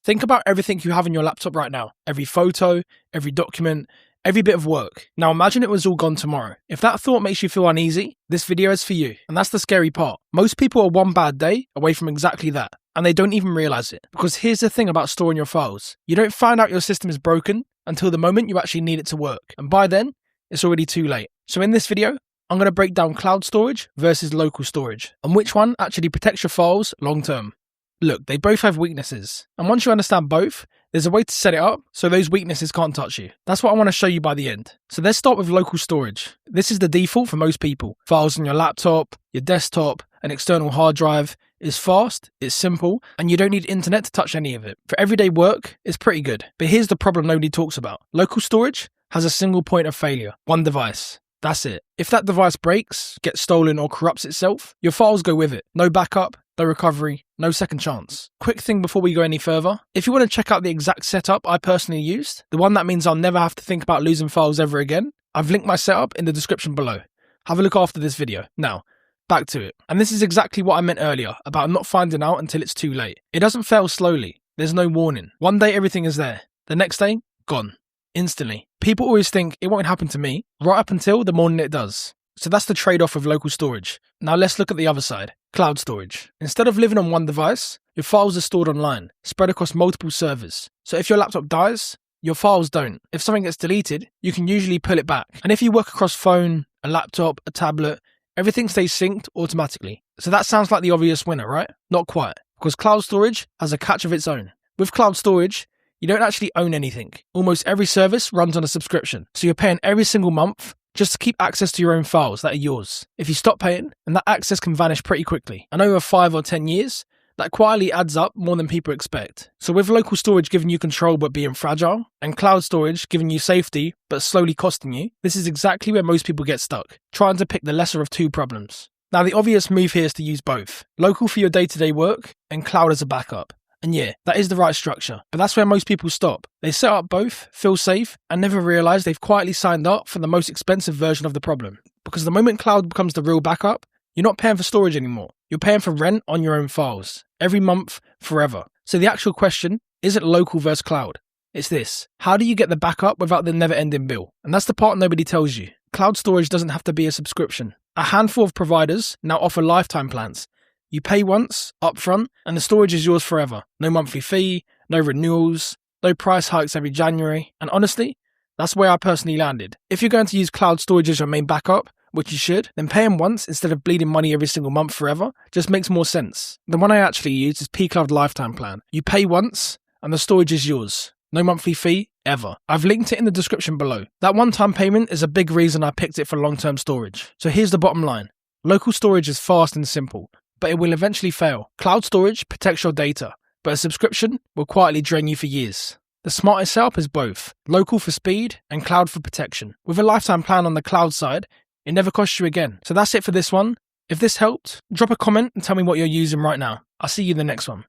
Think about everything you have on your laptop right now. Every photo, every document, every bit of work. Now imagine it was all gone tomorrow. If that thought makes you feel uneasy, this video is for you. And that's the scary part. Most people are one bad day away from exactly that, and they don't even realize it. Because here's the thing about storing your files. You don't find out your system is broken until the moment you actually need it to work. And by then, it's already too late. So in this video, I'm going to break down cloud storage versus local storage, and which one actually protects your files long term. Look, they both have weaknesses, and once you understand both, there's a way to set it up so those weaknesses can't touch you. That's what I want to show you by the end. So let's start with local storage. This is the default for most people. Files on your laptop, your desktop, an external hard drive. It's fast, it's simple, and you don't need internet to touch any of it. For everyday work, it's pretty good. But here's the problem nobody talks about. Local storage has a single point of failure, one device. That's it. If that device breaks, gets stolen, or corrupts itself, your files go with it. No backup, no recovery, no second chance. Quick thing before we go any further, if you want to check out the exact setup I personally used, the one that means I'll never have to think about losing files ever again, I've linked my setup in the description below. Have a look after this video. Now, back to it. And this is exactly what I meant earlier about not finding out until it's too late. It doesn't fail slowly. There's no warning. One day everything is there. The next day, gone. Instantly. People always think it won't happen to me, right up until the morning it does. So that's the trade-off with local storage. Now let's look at the other side, cloud storage. Instead of living on one device, your files are stored online, spread across multiple servers. So if your laptop dies, your files don't. If something gets deleted, you can usually pull it back. And if you work across phone, a laptop, a tablet, everything stays synced automatically. So that sounds like the obvious winner, right? Not quite, because cloud storage has a catch of its own. With cloud storage, you don't actually own anything. Almost every service runs on a subscription, so you're paying every single month just to keep access to your own files that are yours. If you stop paying, then that access can vanish pretty quickly. And over 5 or 10 years, that quietly adds up more than people expect. So with local storage giving you control but being fragile, and cloud storage giving you safety but slowly costing you, this is exactly where most people get stuck, trying to pick the lesser of two problems. Now the obvious move here is to use both. Local for your day-to-day work, and cloud as a backup. And yeah, that is the right structure, but that's where most people stop. They set up both, feel safe, and never realise they've quietly signed up for the most expensive version of the problem. Because the moment cloud becomes the real backup, you're not paying for storage anymore. You're paying for rent on your own files, every month, forever. So the actual question isn't local versus cloud. It's this: how do you get the backup without the never-ending bill? And that's the part nobody tells you. Cloud storage doesn't have to be a subscription. A handful of providers now offer lifetime plans. You pay once, upfront, and the storage is yours forever. No monthly fee, no renewals, no price hikes every January. And honestly, that's where I personally landed. If you're going to use cloud storage as your main backup, which you should, then paying once instead of bleeding money every single month forever just makes more sense. The one I actually use is pCloud Lifetime Plan. You pay once, and the storage is yours. No monthly fee, ever. I've linked it in the description below. That one-time payment is a big reason I picked it for long-term storage. So here's the bottom line. Local storage is fast and simple, but it will eventually fail. Cloud storage protects your data, but a subscription will quietly drain you for years. The smartest setup is both, local for speed and cloud for protection. With a lifetime plan on the cloud side, it never costs you again. So that's it for this one. If this helped, drop a comment and tell me what you're using right now. I'll see you in the next one.